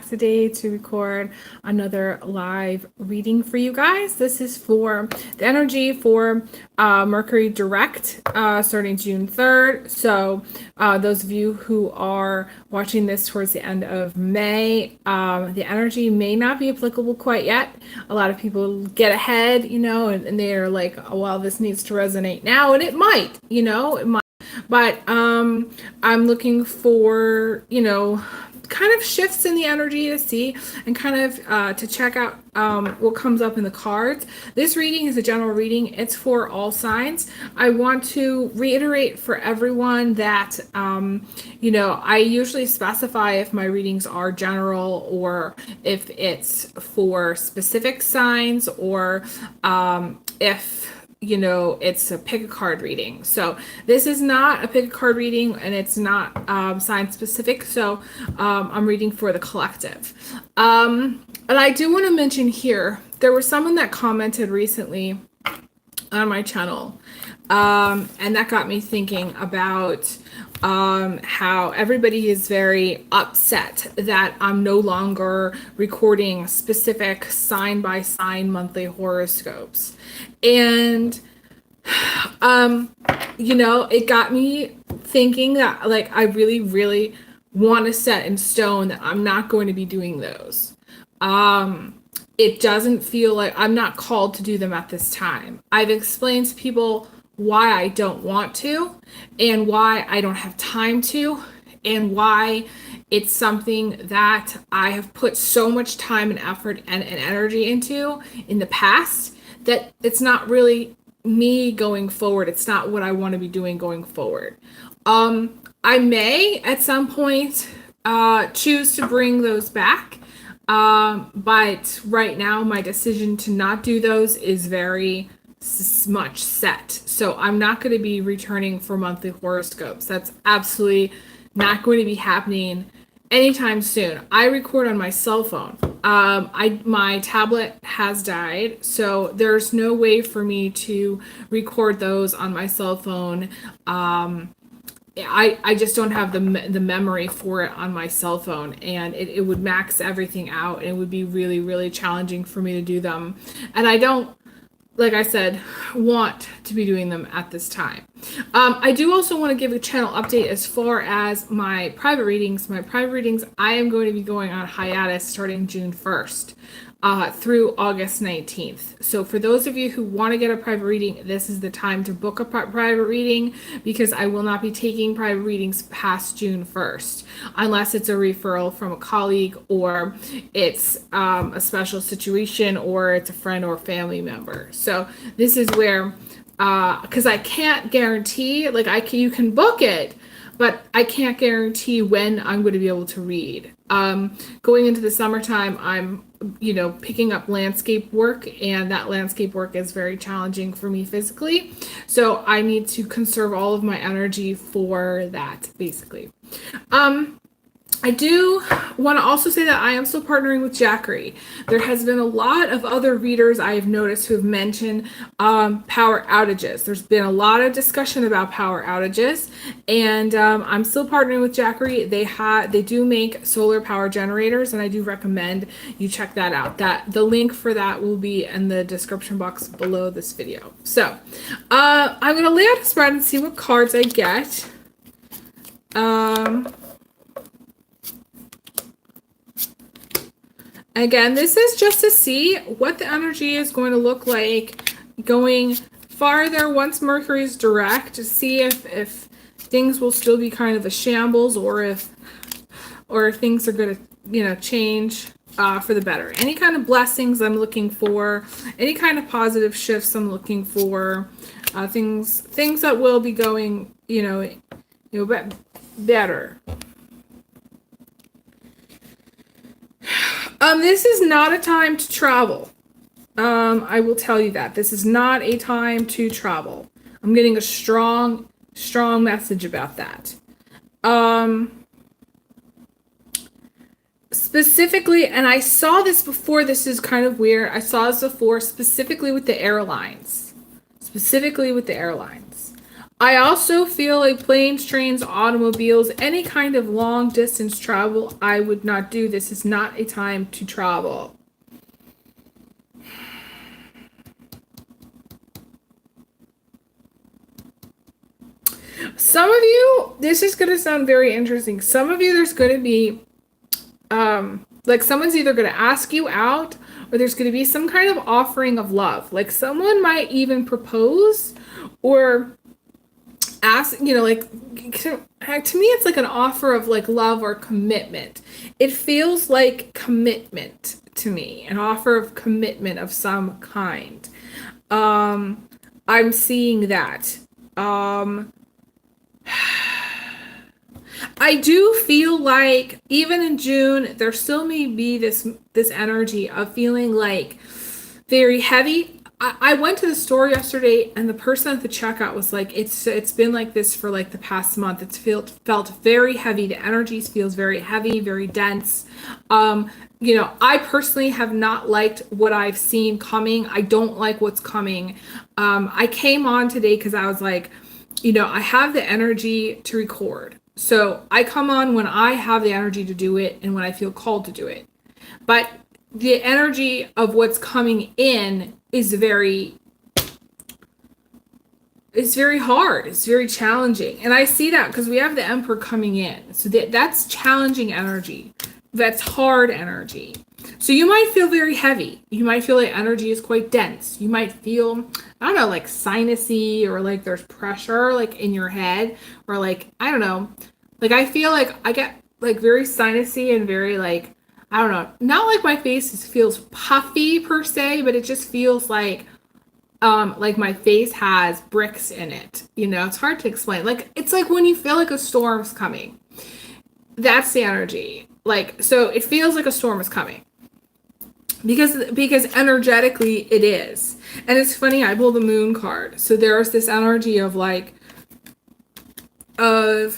today to record another live reading for you guys. This is for the energy for Mercury direct starting June 3rd. So those of you who are watching this towards the end of May, the energy may not be applicable quite yet. A lot of people get ahead, and they're like, oh, well, this needs to resonate now, and it might, it might. But I'm looking for, kind of shifts in the energy to see and kind of to check out what comes up in the cards. This reading is a general reading. It's for all signs. I want to reiterate for everyone that, I usually specify if my readings are general or if it's for specific signs or if it's a pick a card reading. So this is not a pick a card reading and it's not sign specific. So I'm reading for the collective. And I do want to mention here, there was someone that commented recently on my channel. And that got me thinking about how everybody is very upset that I'm no longer recording specific sign by sign monthly horoscopes. And, it got me thinking that I really, really want to set in stone that I'm not going to be doing those. It doesn't feel like I'm not called to do them at this time. I've explained to people why I don't want to and why I don't have time to and why it's something that I have put so much time and effort and energy into in the past that it's not really me going forward. It's not what I want to be doing going forward. I may at some point choose to bring those back. But right now my decision to not do those is very much set. So I'm not going to be returning for monthly horoscopes. That's absolutely not going to be happening anytime soon. I record on my cell phone. My tablet has died, so there's no way for me to record those on my cell phone. I just don't have the memory for it on my cell phone, and it would max everything out, and it would be really, really challenging for me to do them. And I don't, like I said, want to be doing them at this time. I do also want to give a channel update as far as my private readings. My private readings, I am going to be going on hiatus starting June 1st. Through August 19th. So for those of you who want to get a private reading, this is the time to book a private reading because I will not be taking private readings past June 1st unless it's a referral from a colleague or it's a special situation or it's a friend or family member. So this is where, because I can't guarantee, you can book it, but I can't guarantee when I'm going to be able to read. Going into the summertime, I'm picking up landscape work, and that landscape work is very challenging for me physically. So I need to conserve all of my energy for that, basically. I do want to also say that I am still partnering with Jackery. There has been a lot of other readers I have noticed who have mentioned power outages. There's been a lot of discussion about power outages, and I'm still partnering with Jackery. They do make solar power generators, and I do recommend you check that out. The link for that will be in the description box below this video. So I'm going to lay out a spread and see what cards I get. Again, this is just to see what the energy is going to look like going farther once Mercury is direct, to see if things will still be kind of a shambles or if things are going to, change for the better. Any kind of blessings I'm looking for, any kind of positive shifts I'm looking for, things that will be going, better. This is not a time to travel. I will tell you that. This is not a time to travel. I'm getting a strong message about that. Specifically, and I saw this before, this is kind of weird. I saw this before, specifically with the airlines. I also feel like planes, trains, automobiles, any kind of long distance travel, I would not do. This is not a time to travel. Some of you, this is going to sound very interesting. Some of you, there's going to be, like someone's either going to ask you out or there's going to be some kind of offering of love. Like someone might even propose or ask, like to me it's like an offer of like love or commitment. It feels like commitment to me, an offer of commitment of some kind. I'm seeing that. I do feel like even in June there still may be this energy of feeling like very heavy. I went to the store yesterday and the person at the checkout was like, it's been like this for like the past month. It's felt very heavy. The energy feels very heavy, very dense. I personally have not liked what I've seen coming. I don't like what's coming. I came on today because I was like, I have the energy to record. So I come on when I have the energy to do it and when I feel called to do it. But the energy of what's coming in is it's very hard. It's very challenging. And I see that because we have the Emperor coming in. So that's challenging energy. That's hard energy. So you might feel very heavy. You might feel like energy is quite dense. You might feel, I don't know, like sinusy or like there's pressure like in your head or like, I don't know. Like I feel like I get like very sinusy and very like, I don't know, not like my face feels puffy per se, but it just feels like my face has bricks in it. It's hard to explain. Like it's like when you feel like a storm's coming. That's the energy. Like so it feels like a storm is coming. Because energetically it is. And it's funny, I pulled the moon card. So there's this energy of like to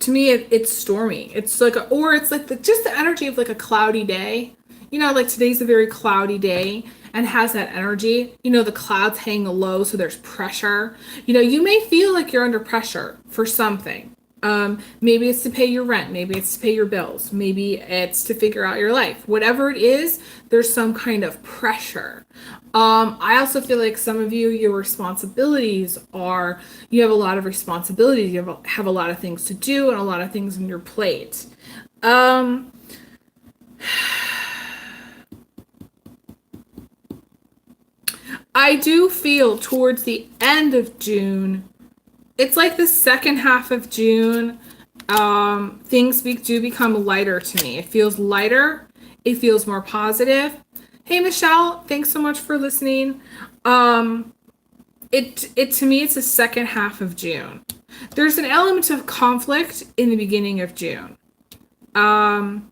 me it's stormy. It's like it's like just the energy of like a cloudy day. Like today's a very cloudy day and has that energy. The clouds hang low, so there's pressure. You may feel like you're under pressure for something. Maybe it's to pay your rent. Maybe it's to pay your bills. Maybe it's to figure out your life. Whatever it is, there's some kind of pressure. I also feel like some of you, your responsibilities are, you have a lot of responsibilities. You have a lot of things to do and a lot of things on your plate. I do feel towards the end of June, it's like the second half of June, things do become lighter to me. It feels lighter. It feels more positive. Hey, Michelle, thanks so much for listening. It to me, it's the second half of June. There's an element of conflict in the beginning of June. And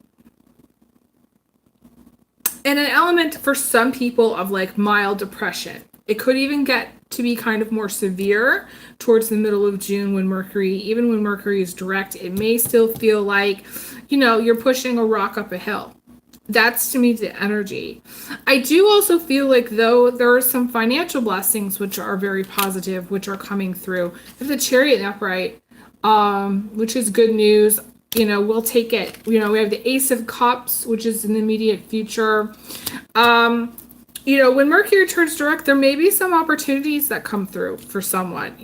an element for some people of like mild depression. It could even get to be kind of more severe towards the middle of June when even when Mercury is direct, it may still feel like, you're pushing a rock up a hill. That's to me the energy. I do also feel like though there are some financial blessings which are very positive, which are coming through. There's the Chariot upright, which is good news. We'll take it. We have the Ace of Cups, which is in the immediate future. When Mercury turns direct, there may be some opportunities that come through for someone,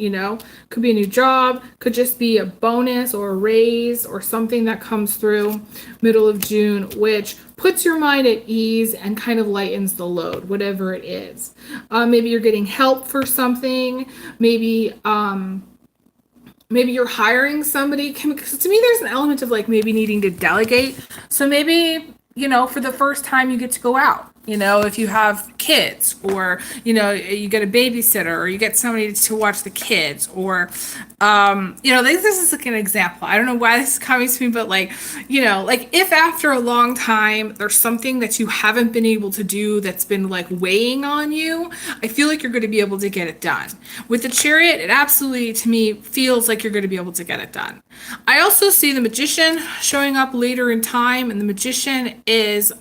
could be a new job, could just be a bonus or a raise or something that comes through middle of June, which puts your mind at ease and kind of lightens the load, whatever it is. Maybe you're getting help for something. Maybe you're hiring somebody. Because to me, there's an element of like maybe needing to delegate. So maybe, for the first time you get to go out. If you have kids or, you get a babysitter or you get somebody to watch the kids or, this is like an example. I don't know why this is coming to me, but like if after a long time, there's something that you haven't been able to do that's been like weighing on you, I feel like you're going to be able to get it done. With the Chariot, it absolutely, to me, feels like you're going to be able to get it done. I also see the Magician showing up later in time, and the Magician is,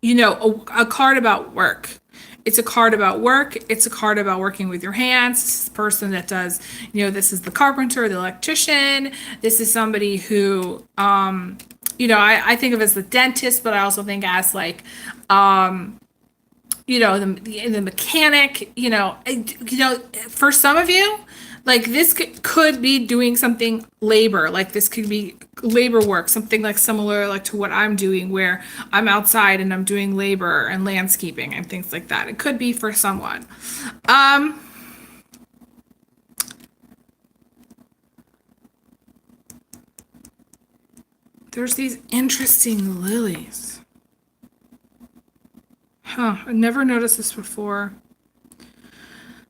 a card about work. It's a card about work. It's a card about working with your hands. This is the person that does, this is the carpenter, the electrician. This is somebody who, I think of as the dentist, but I also think as like, the mechanic, for some of you, like this could be doing something labor, like this could be labor work, something like similar like to what I'm doing where I'm outside and I'm doing labor and landscaping and things like that. It could be for someone. There's these interesting lilies. I never noticed this before.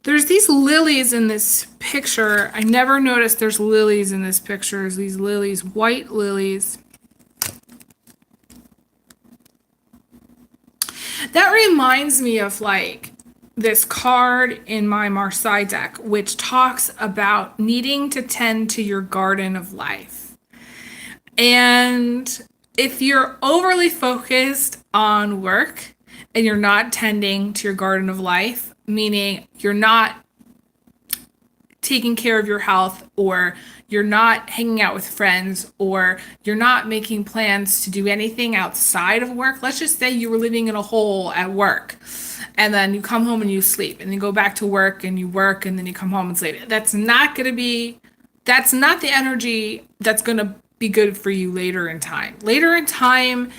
There's these lilies in this picture. I never noticed there's lilies in this picture. There's these lilies, white lilies. That reminds me of like this card in my Marseille deck, which talks about needing to tend to your garden of life. And if you're overly focused on work and you're not tending to your garden of life, meaning you're not taking care of your health, or you're not hanging out with friends, or you're not making plans to do anything outside of work. Let's just say you were living in a hole at work and then you come home and you sleep and you go back to work and you work and then you come home and sleep. That's not the energy that's going to be good for you later in time. Later in time,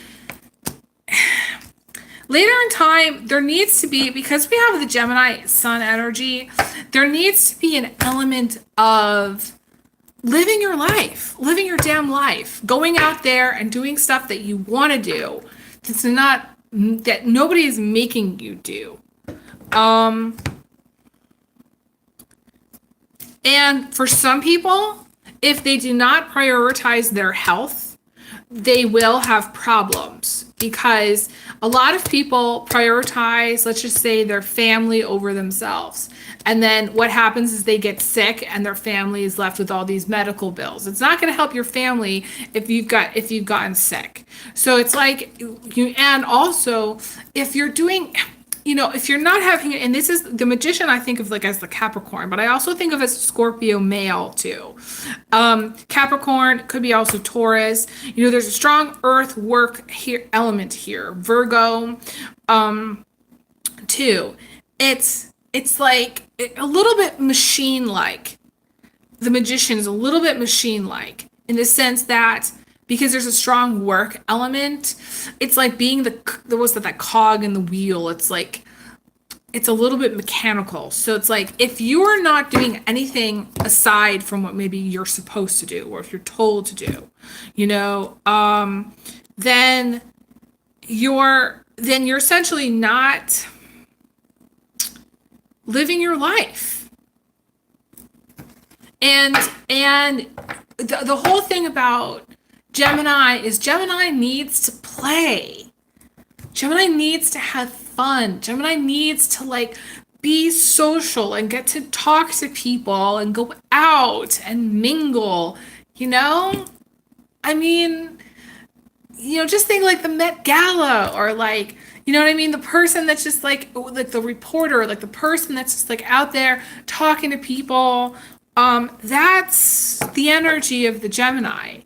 there needs to be, because we have the Gemini sun energy, there needs to be an element of living your life, living your damn life, going out there and doing stuff that you want to do. It's not that nobody is making you do. And for some people, if they do not prioritize their health, they will have problems, because a lot of people prioritize, let's just say, their family over themselves. And then what happens is they get sick and their family is left with all these medical bills. It's not going to help your family if you've gotten sick. So it's like and also if you're doing, if you're not having, and this is the Magician, I think of like as the Capricorn, but I also think of as Scorpio male too. Capricorn could be also Taurus. There's a strong earth work here element here. Virgo, too. It's like a little bit machine-like. The Magician is a little bit machine-like in the sense that because there's a strong work element, it's like being that cog in the wheel. It's like, it's a little bit mechanical. So it's like, if you are not doing anything aside from what maybe you're supposed to do, or if you're told to do, then you're essentially not living your life. And the whole thing about Gemini is Gemini needs to play. Gemini needs to have fun. Gemini needs to like be social and get to talk to people and go out and mingle, I mean, just think like the Met Gala, or like, the person that's just like the reporter, like the person that's just like out there talking to people. That's the energy of the Gemini.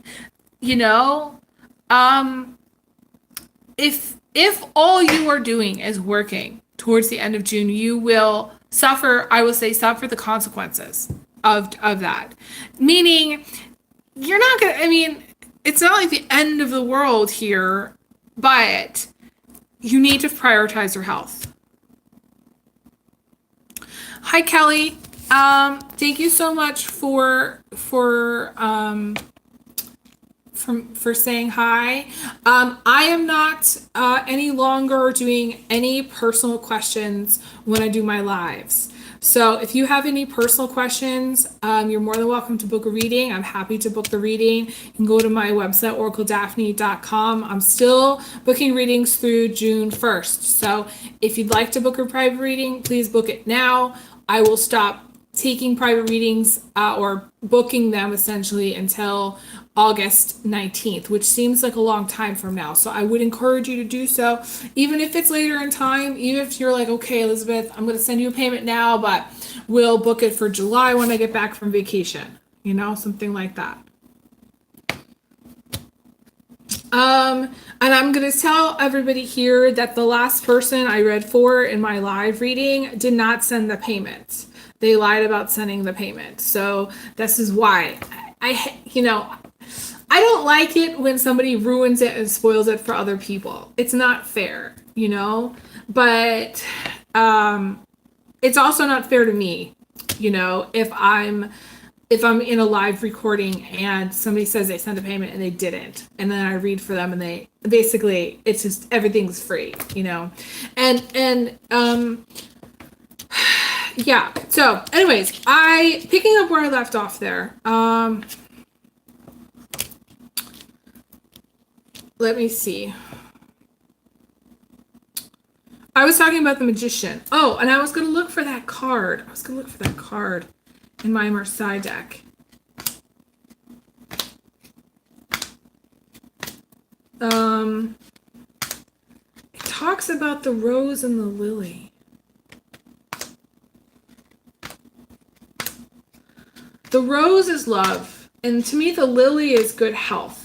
If all you are doing is working towards the end of June, you will suffer the consequences of that. Meaning, you're not gonna, it's not like the end of the world here, but you need to prioritize your health. Hi, Kelly. Thank you so much for saying hi. I am not any longer doing any personal questions when I do my lives. So if you have any personal questions, you're more than welcome to book a reading. I'm happy to book the reading. You can go to my website, oracledaphne.com. I'm still booking readings through June 1st. So if you'd like to book a private reading, please book it now. I will stop taking private readings or booking them essentially until August 19th, which seems like a long time from now. So I would encourage you to do so, even if it's later in time, even if you're like, okay, Elizabeth, I'm going to send you a payment now, but we'll book it for July when I get back from vacation, something like that. And I'm going to tell everybody here that the last person I read for in my live reading did not send the payment. They lied about sending the payment. So this is why I don't like it when somebody ruins it and spoils it for other people. It's not fair, but it's also not fair to me, if I'm in a live recording and somebody says they sent a payment and they didn't, and then I read for them and they basically, it's just everything's free, and yeah. So anyways, picking up where I left off there, let me see. I was talking about the Magician. Oh, and I was going to look for that card. In my Marseille deck. It talks about the rose and the lily. The rose is love, and to me the lily is good health.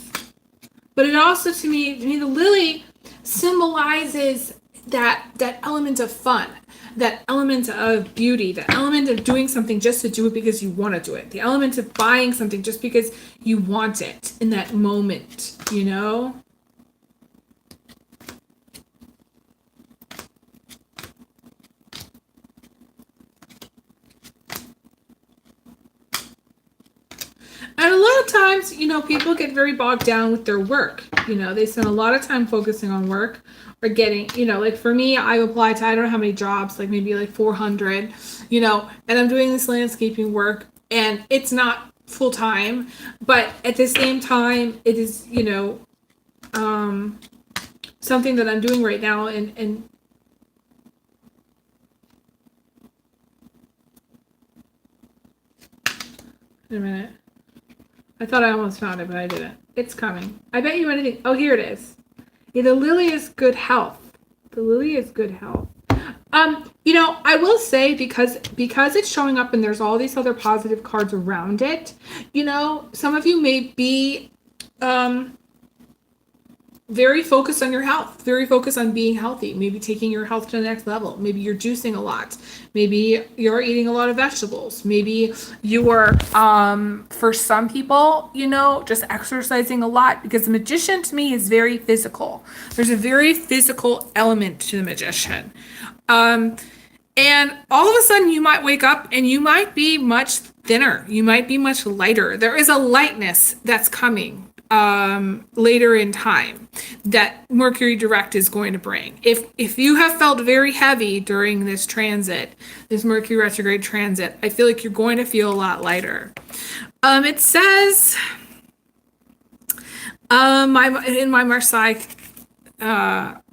But it also, to me the lily symbolizes that element of fun, that element of beauty, the element of doing something just to do it because you want to do it, the element of buying something just because you want it in that moment, And a lot of times, people get very bogged down with their work. They spend a lot of time focusing on work or getting, like for me, I applied to, I don't know how many jobs, like maybe like 400, and I'm doing this landscaping work and it's not full time, but at the same time, it is, something that I'm doing right now. And wait a minute. I thought I almost found it, but I didn't. It's coming. I bet you anything. Oh, here it is. Yeah, the lily is good health. The lily is good health. I will say because it's showing up and there's all these other positive cards around it, some of you may be very focused on your health, very focused on being healthy, maybe taking your health to the next level. Maybe you're juicing a lot. Maybe you're eating a lot of vegetables. Maybe you are, for some people, just exercising a lot, because the Magician to me is very physical. There's a very physical element to the Magician. And all of a sudden you might wake up and you might be much thinner. You might be much lighter. There is a lightness that's coming later in time that Mercury direct is going to bring. If you have felt very heavy during this transit, this Mercury retrograde transit, I feel like you're going to feel a lot lighter. It says in my Marseille,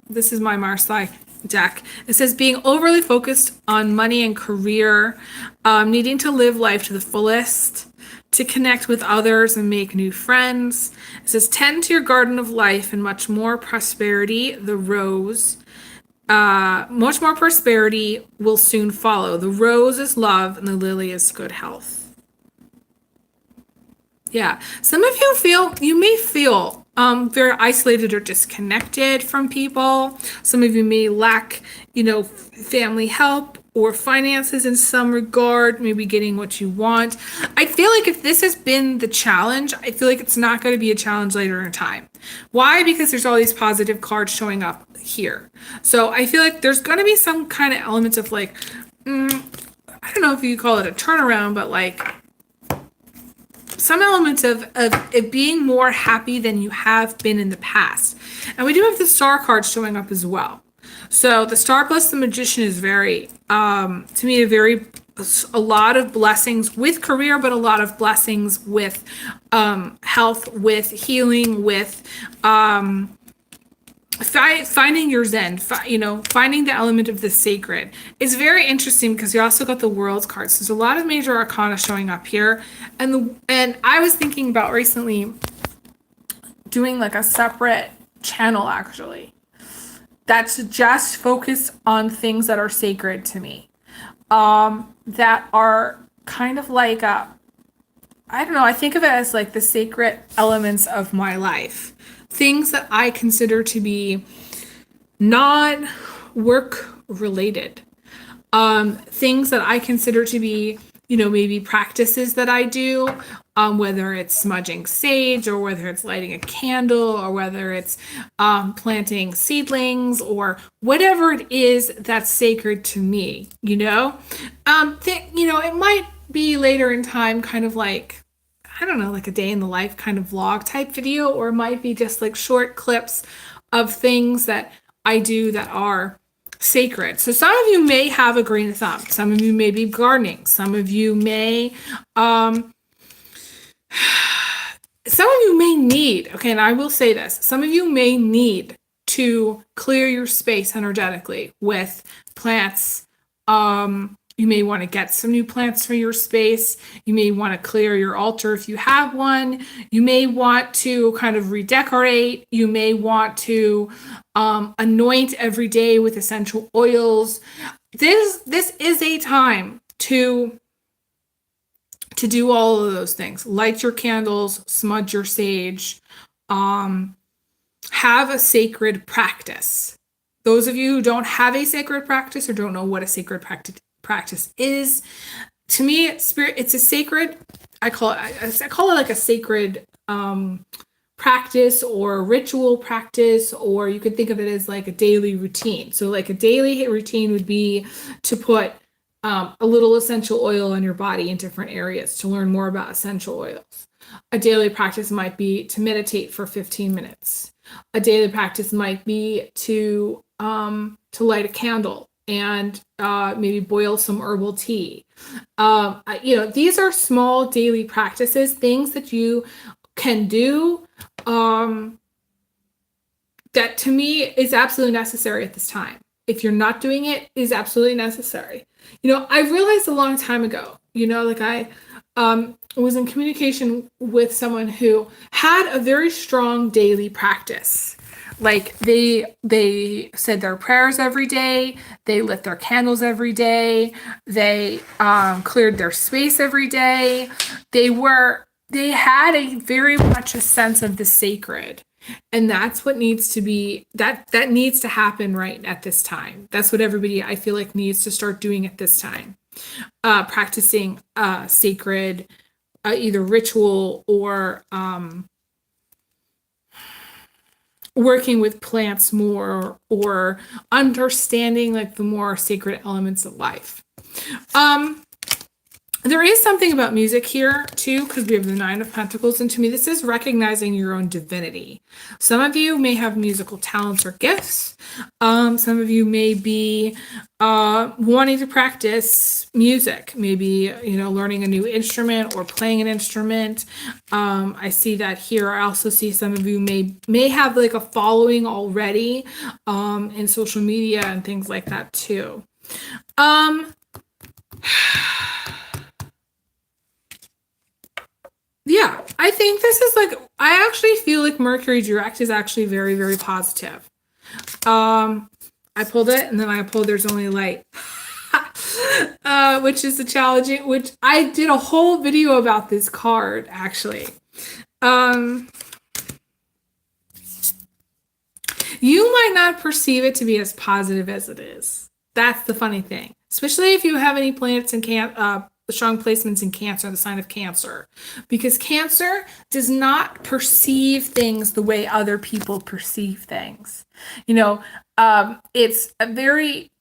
this is my Marseille deck. It says being overly focused on money and career, needing to live life to the fullest, to connect with others and make new friends. It says tend to your garden of life and much more prosperity, the rose. Much more prosperity will soon follow. The rose is love and the lily is good health. Yeah, some of you may feel very isolated or disconnected from people. Some of you may lack, family help or finances in some regard, maybe getting what you want. I feel like if this has been the challenge, I feel like it's not going to be a challenge later in time. Why? Because there's all these positive cards showing up here. So I feel like there's going to be some kind of elements of like, I don't know if you call it a turnaround, but like some elements of it being more happy than you have been in the past. And we do have the star cards showing up as well. So the star plus the Magician is very, to me, a lot of blessings with career, but a lot of blessings with health, with healing, with finding your zen, finding the element of the sacred is very interesting because you also got the world's cards. There's a lot of major arcana showing up here, and I was thinking about recently doing like a separate channel actually that's just focused on things that are sacred to me, that are kind of like I don't know, I think of it as like the sacred elements of my life. Things that I consider to be non-work related. Things that I consider to be, maybe practices that I do, whether it's smudging sage or whether it's lighting a candle or whether it's planting seedlings or whatever it is that's sacred to me, it might be later in time kind of like, I don't know, like a day in the life kind of vlog type video, or it might be just like short clips of things that I do that are sacred. So some of you may have a green thumb. Some of you may be gardening. Some of you may, need, okay, and I will say this, some of you may need to clear your space energetically with plants. You may want to get some new plants for your space. You may want to clear your altar if you have one. You may want to kind of redecorate. You may want to anoint every day with essential oils. This is a time to do all of those things. Light your candles, smudge your sage, have a sacred practice. Those of you who don't have a sacred practice or don't know what a sacred practice is, to me, it's a sacred, I call it like a sacred practice or ritual practice, or you could think of it as like a daily routine. So like a daily routine would be to put a little essential oil on your body in different areas to learn more about essential oils. A daily practice might be to meditate for 15 minutes. A daily practice might be to light a candle and maybe boil some herbal tea. These are small daily practices, things that you can do that to me is absolutely necessary at this time. If you're not doing it, it is absolutely necessary. I realized a long time ago, I was in communication with someone who had a very strong daily practice. Like they said their prayers every day, they lit their candles every day, they cleared their space every day. They had a very much a sense of the sacred. And that's what needs to be, that needs to happen right at this time. That's what everybody, I feel like, needs to start doing at this time. Practicing sacred either ritual or working with plants more, or understanding like the more sacred elements of life. There is something about music here too, because we have the Nine of Pentacles, and to me this is recognizing your own divinity. Some of you may have musical talents or gifts. Some of you may be wanting to practice music, maybe learning a new instrument or playing an instrument. I see that here. I also see some of you may have like a following already in social media and things like that too. Yeah, I think this is like, I actually feel like Mercury direct is actually very, very positive. I pulled it and then I pulled there's only light, which is the challenging, which I did a whole video about this card actually. You might not perceive it to be as positive as it is. That's the funny thing, especially if you have any planets in strong placements in Cancer, the sign of Cancer, because Cancer does not perceive things the way other people perceive things. It's a very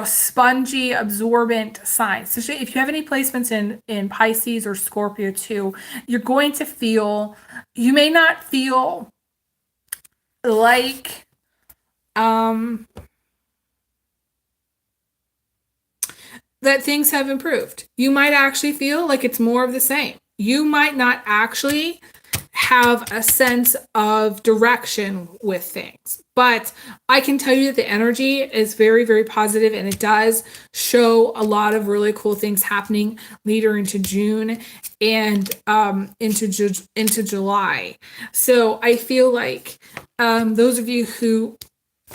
spongy, absorbent sign. So if you have any placements in Pisces or Scorpio too, you're going to feel, you may not feel like that things have improved. You might actually feel like it's more of the same. You might not actually have a sense of direction with things. But I can tell you that the energy is very, very positive, and it does show a lot of really cool things happening later into June and into July. So I feel like those of you who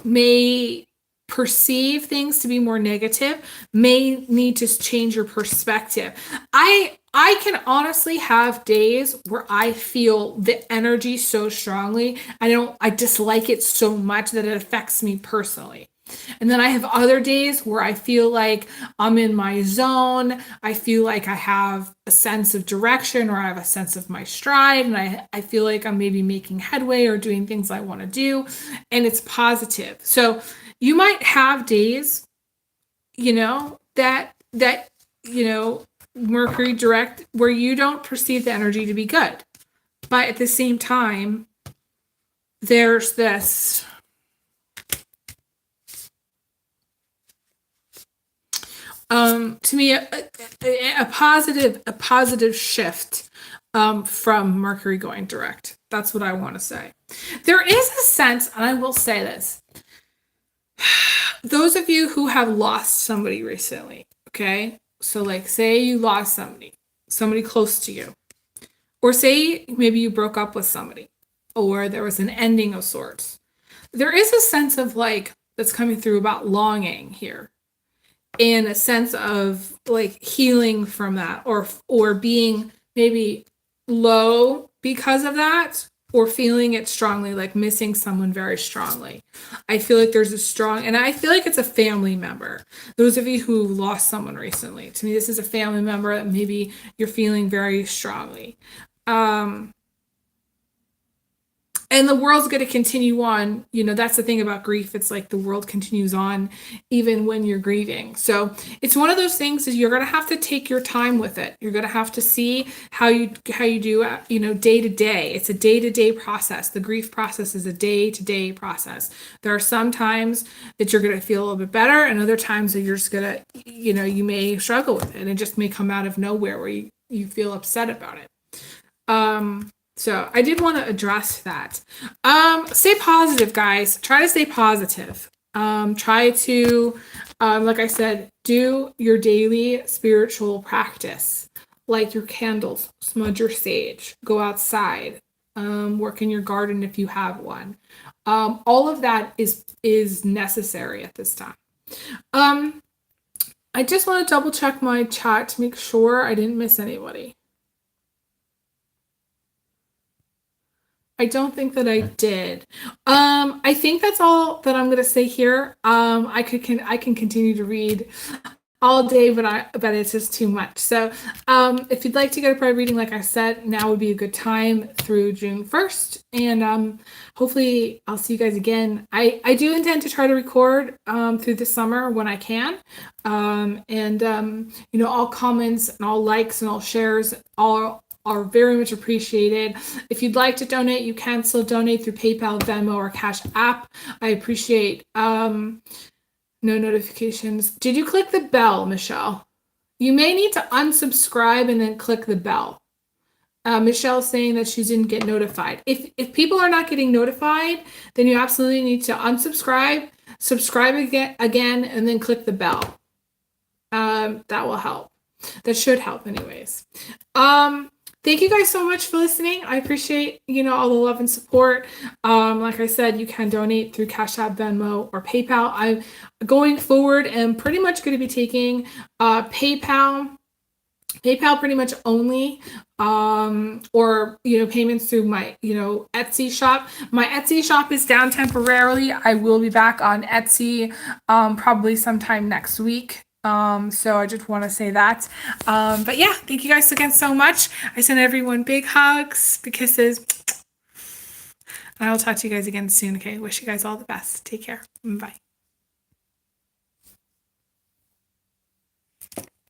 may perceive things to be more negative may need to change your perspective. I can honestly have days where I feel the energy so strongly. I dislike it so much that it affects me personally. And then I have other days where I feel like I'm in my zone. I feel like I have a sense of direction, or I have a sense of my stride, and I feel like I'm maybe making headway or doing things I want to do, and it's positive. So you might have days, that Mercury direct where you don't perceive the energy to be good. But at the same time, there's this to me a positive shift from Mercury going direct. That's what I want to say. There is a sense, and I will say this, those of you who have lost somebody recently, okay? So like say you lost somebody close to you, or say maybe you broke up with somebody, or there was an ending of sorts. There is a sense of like that's coming through about longing here, and a sense of like healing from that, or being maybe low because of that, or feeling it strongly, like missing someone very strongly. I feel like there's a strong, and I feel like it's a family member. Those of you who lost someone recently, to me, this is a family member that maybe you're feeling very strongly. And the world's going to continue on. That's the thing about grief. It's like the world continues on even when you're grieving. So it's one of those things is you're going to have to take your time with it. You're going to have to see how you do, day to day. It's a day-to-day process. The grief process is a day-to-day process. There are some times that you're going to feel a little bit better, and other times that you're just going to, you may struggle with it. And it just may come out of nowhere where you feel upset about it. So I did want to address that. Stay positive, guys. Try to stay positive. Try to, like I said, do your daily spiritual practice. Light your candles, smudge your sage, go outside, work in your garden if you have one. All of that is necessary at this time. I just want to double check my chat to make sure I didn't miss anybody. I don't think that I did. I think that's all that I'm going to say here. I can continue to read all day, but it's just too much. So if you'd like to get a private reading, like I said, now would be a good time through June 1st. And hopefully I'll see you guys again. I do intend to try to record through the summer when I can. All comments and all likes and all shares, are very much appreciated. If you'd like to donate, you can still donate through PayPal, Venmo, or Cash App. I appreciate no notifications. Did you click the bell, Michelle? You may need to unsubscribe and then click the bell. Michelle's saying that she didn't get notified. If people are not getting notified, then you absolutely need to unsubscribe, subscribe again, and then click the bell. That will help. That should help anyways. Thank you guys so much for listening. I appreciate, all the love and support. Like I said, you can donate through Cash App, Venmo, or PayPal. I'm going forward and pretty much going to be taking PayPal pretty much only, or, payments through my, Etsy shop. My Etsy shop is down temporarily. I will be back on Etsy probably sometime next week. So I just want to say that. But yeah, thank you guys again so much. I send everyone big hugs, big kisses. And I will talk to you guys again soon, okay? Wish you guys all the best. Take care. Bye.